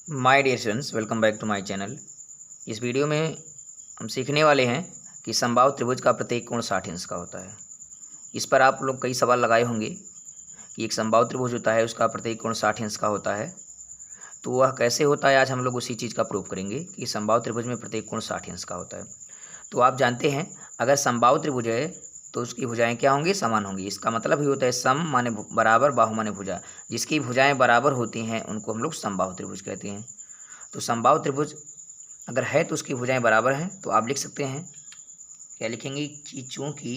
My dear students, welcome back to my channel. इस video में हम सीखने वाले हैं कि समबाहु त्रिभुज का प्रत्येक कोण 60 अंश का होता है। इस पर आप लोग कई सवाल लगाए होंगे कि एक समबाहु त्रिभुज होता है, उसका प्रत्येक कोण 60 अंश का होता है। तो वह कैसे होता है, आज हम लोग उसी चीज़ का प्रूफ करेंगे कि समबाहु त्रिभुज में प्रत्येक कोण 60 अंश का होता है। तो आप जानते हैं, अगर समबाहु त्रिभुज है तो उसकी भुजाएं क्या होंगी? समान होंगी। इसका मतलब ही होता है सम माने बराबर, बाहु माने भुजा। जिसकी भुजाएं बराबर होती हैं उनको हम लोग समबाहु त्रिभुज कहते हैं। तो समबाहु त्रिभुज अगर है तो उसकी भुजाएं बराबर हैं, तो आप लिख सकते हैं, क्या लिखेंगे कि चूंकि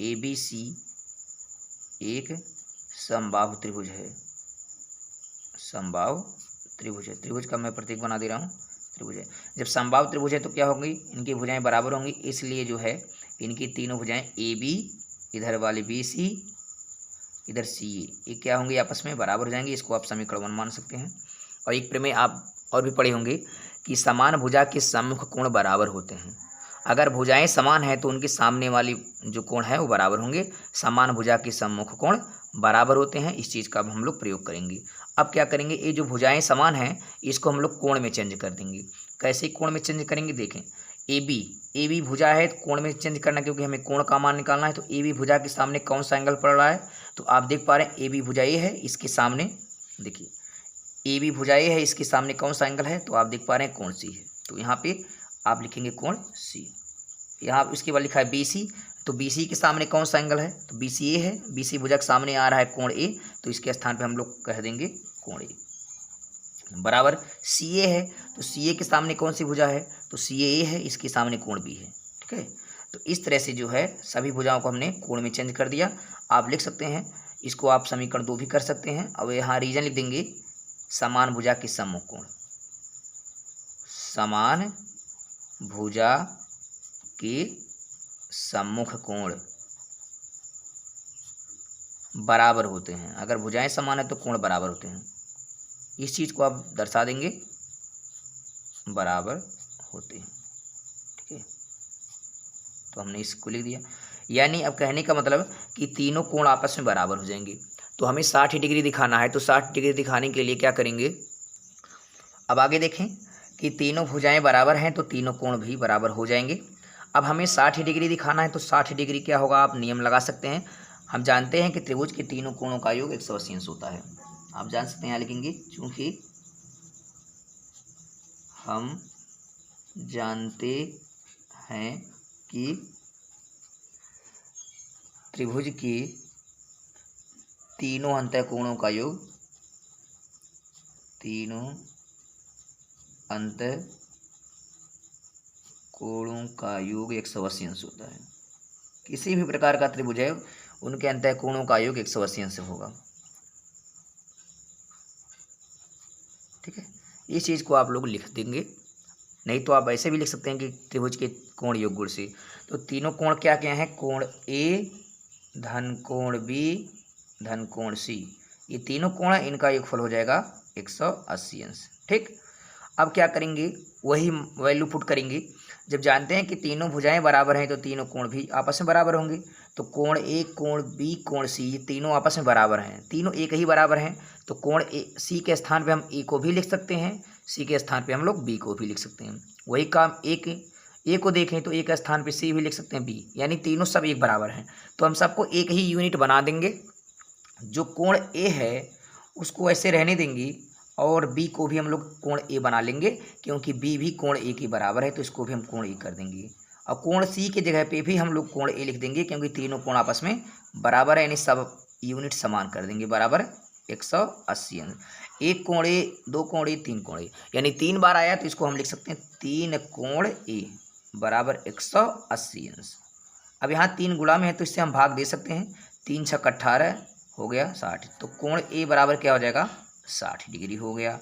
ABC एक समबाहु त्रिभुज है। समबाहु त्रिभुज है, त्रिभुज का मैं प्रतीक बना दे रहा हूँ, त्रिभुज है। जब समबाहु त्रिभुज है तो क्या होंगी? इनकी भुजाएं बराबर होंगी, इसलिए जो है इनकी तीनों भुजाएं AB, इधर वाली BC, इधर CA, ये क्या होंगी? आपस में बराबर हो जाएंगी। इसको आप समीकरण 1 मान सकते हैं। और एक प्रमेय आप और भी पढ़े होंगे कि समान भुजा के सम्मुख कोण बराबर होते हैं। अगर भुजाएं समान हैं तो उनके सामने वाली जो कोण है वो बराबर होंगे। समान भुजा के सम्मुख कोण बराबर होते हैं। इस चीज़ का अब हम लोग प्रयोग करेंगे। अब क्या करेंगे, ये जो भुजाएं समान हैं इसको हम लोग कोण में चेंज कर देंगे। कैसे कोण में चेंज करेंगे? देखें, AB भुजा है तो कोण में चेंज करना, क्योंकि हमें कोण का मान निकालना है। तो AB भुजा के सामने कौन सा एंगल पड़ रहा है? तो आप देख पा रहे हैं AB भुजा ये है, इसके सामने देखिए AB भुजा ये है, इसके सामने कौन सा एंगल है? तो आप देख पा रहे हैं कोण C है। तो यहाँ पे आप लिखेंगे कोण C। यहाँ इसके बाद लिखा है BC, तो BC के सामने कौन सा एंगल है? तो BC ये है, BC भुजा के सामने आ रहा है कोण A, तो इसके स्थान पे हम लोग कह देंगे कोण A बराबर CA है। तो CA के सामने कौन सी भुजा है? तो CA है, इसके सामने कोण B है। ठीक है, तो इस तरह से जो है सभी भुजाओं को हमने कोण में चेंज कर दिया। आप लिख सकते हैं, इसको आप समीकरण 2 भी कर सकते हैं। अब यहाँ रीजन लिख देंगे, समान भुजा के सम्मुख कोण, समान भुजा के सम्मुख कोण बराबर होते हैं। अगर भुजाएं समान है तो कोण बराबर होते हैं। इस चीज़ को आप दर्शा देंगे, बराबर होते हैं। ठीक है, तो हमने इसको लिख दिया। यानी अब कहने का मतलब कि तीनों कोण आपस में बराबर हो जाएंगे। तो हमें 60 डिग्री दिखाना है, तो 60 डिग्री दिखाने के लिए क्या करेंगे? अब आगे देखें कि तीनों भुजाएं बराबर हैं तो तीनों कोण भी बराबर हो जाएंगे। अब हमें 60 डिग्री दिखाना है, तो 60 डिग्री क्या होगा? आप नियम लगा सकते हैं। हम जानते हैं कि त्रिभुज के तीनों कोणों का योग 180 अंश होता है। आप जान सकते हैं, यहाँ लिखेंगे चूंकि हम जानते हैं कि त्रिभुज के तीनों अंतःकोणों का योग, तीनों अंतःकोणों का योग 180 अंश होता है। किसी भी प्रकार का त्रिभुज है उनके अंतःकोणों का योग 180 अंश होगा। ठीक है, इस चीज़ को आप लोग लिख देंगे। नहीं तो आप ऐसे भी लिख सकते हैं कि त्रिभुज के कोण योग गुण से। तो तीनों कोण क्या क्या हैं? कोण A धन कोण B धन कोण C, ये तीनों कोण है, इनका योगफल हो जाएगा 180 अंश। ठीक, अब क्या करेंगे? वही वैल्यू पुट करेंगे। जब जानते हैं कि तीनों भुजाएं बराबर हैं तो तीनों कोण भी आपस में बराबर होंगे। तो कोण A, कोण B, कोण C, ये तीनों आपस में बराबर हैं, तीनों एक ही बराबर हैं। तो कोण C के स्थान पे हम A को भी लिख सकते हैं, C के स्थान पे हम लोग B को भी लिख सकते हैं। वही काम A को देखें तो A के स्थान पे C भी लिख सकते हैं, B, यानी तीनों सब एक बराबर हैं। तो हम सबको एक ही यूनिट बना देंगे। जो कोण A है उसको ऐसे रहने देंगे और B को भी हम लोग कोण A बना लेंगे, क्योंकि B भी कोण A के बराबर है, तो इसको भी हम कोण A कर देंगे। और कोण C की जगह पे भी हम लोग कोण A लिख देंगे, क्योंकि तीनों कोण आपस में बराबर है, यानी सब यूनिट समान कर देंगे, बराबर 180 अंश। एक कोण A, दो कोण A, तीन कोण A, यानी 3 बार आया तो इसको हम लिख सकते हैं 3 कोण A बराबर 180 अंश। अब यहाँ 3 गुणा में है तो इससे हम भाग दे सकते हैं, 3 छक 18 हो गया 60। तो कोण A बराबर क्या हो जाएगा? 60 डिग्री हो गया।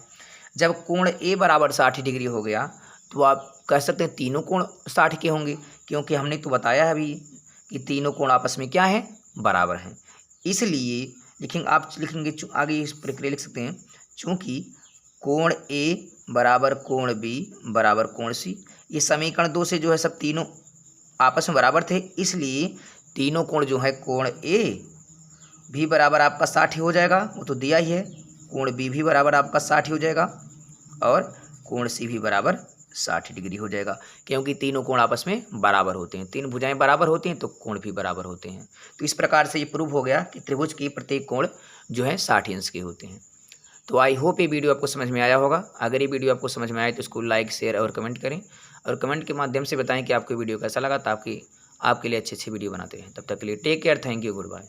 जब कोण A बराबर 60 डिग्री हो गया तो आप कह सकते हैं तीनों कोण 60 के होंगे, क्योंकि हमने तो बताया है अभी कि तीनों कोण आपस में क्या है? बराबर हैं। इसलिए लिखेंगे, आप लिखेंगे आगे इस प्रक्रिया लिख सकते हैं, चूँकि कोण A बराबर कोण B बराबर कोण C, ये समीकरण 2 से जो है सब तीनों आपस में बराबर थे, इसलिए तीनों कोण जो है कोण A भी बराबर आपका 60 हो जाएगा, वो तो दिया ही है। कोण बी भी बराबर आपका 60 हो जाएगा और कोण सी भी बराबर 60 डिग्री हो जाएगा, क्योंकि तीनों कोण आपस में बराबर होते हैं। तीन भुजाएं बराबर होती हैं तो कोण भी बराबर होते हैं। तो इस प्रकार से ये प्रूव हो गया कि त्रिभुज की प्रत्येक कोण जो है 60 अंश के होते हैं। तो आई होप ये वीडियो आपको समझ में आया होगा। अगर ये वीडियो आपको समझ में आए तो इसको लाइक, शेयर और कमेंट करें, और कमेंट के माध्यम से बताएं कि आपको वीडियो कैसा लगा, ताकि आपके लिए अच्छे अच्छे वीडियो बनाते हैं। तब तक के लिए take care, thank you, good bye.